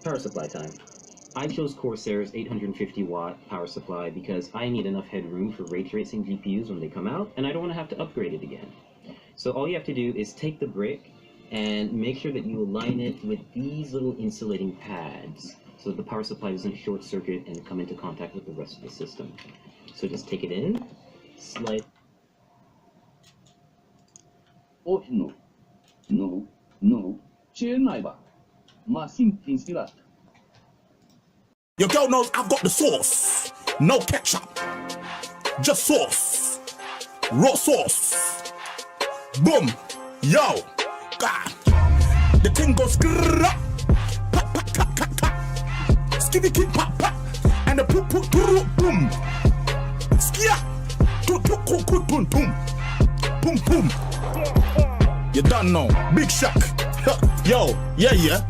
Power supply time. I chose Corsair's 850 watt power supply because I need enough headroom for ray tracing GPUs when they come out, and I don't want to have to upgrade it again. So all you have to do is take the brick and make sure that you align it with these little insulating pads so the power supply doesn't short circuit and come into contact with the rest of the system. So just take it in, slide. Oh, no. No, no. Chair naiba. Masim inspirat. Your girl knows I've got the sauce. No ketchup. Just sauce. Raw sauce. Boom. Yo. God. The thing goes grrrr. Pop, pop, tap, tap, tap. Skitty, kid, pop, pop. And the poop, poop, poop, boom. Skia. Toot, toot, cool, cool, boom, boom. Boom, boom. You done know. Big shock. Yo. Yeah, yeah.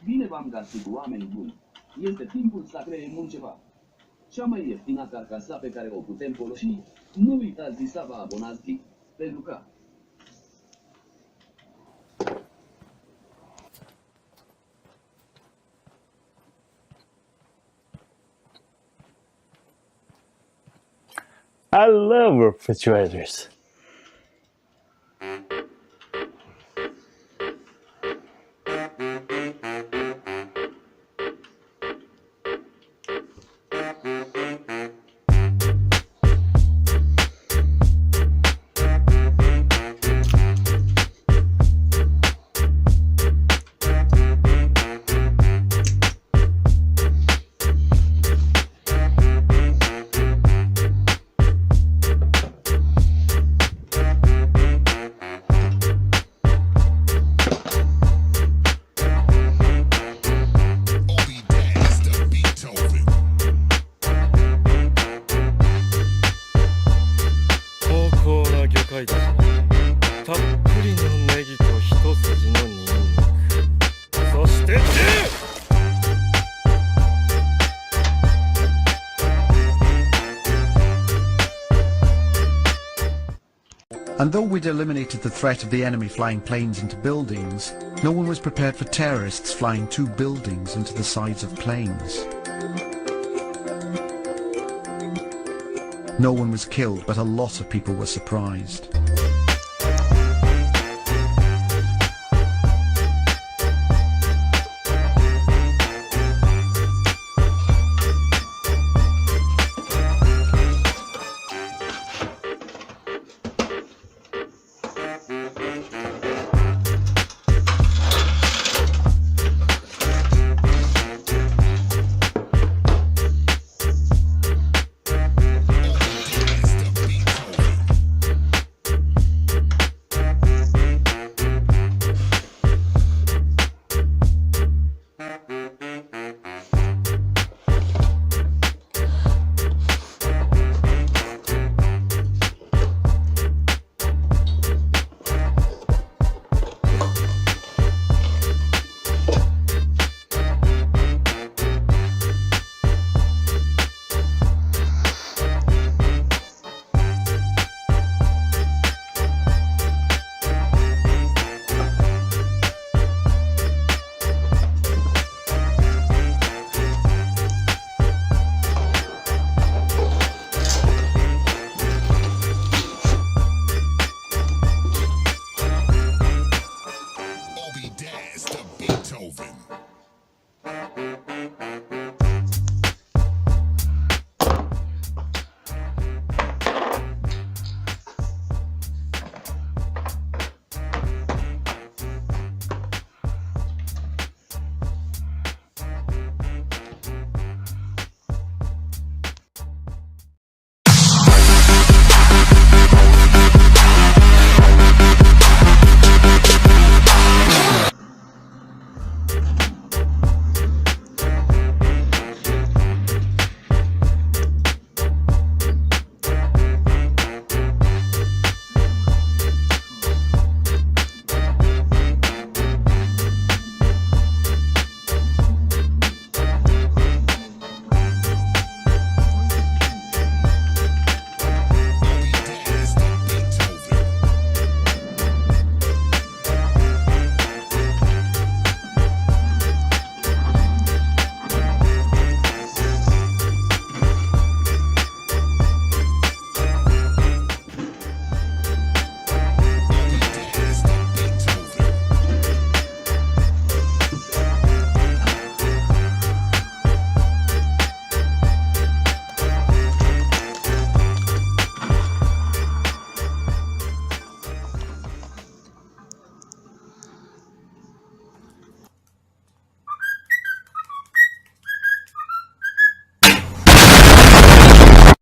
Bine v-am găsit, oameni buni. Este timpul să creăm ceva. Cea mai ieftină carcasa pe care o putem folosi, nu uitați să vă abonați, pentru că I love refrigerators. And though we'd eliminated the threat of the enemy flying planes into buildings, no one was prepared for terrorists flying 2 buildings into the sides of planes. No one was killed, but a lot of people were surprised. Obi Daz to Beethoven.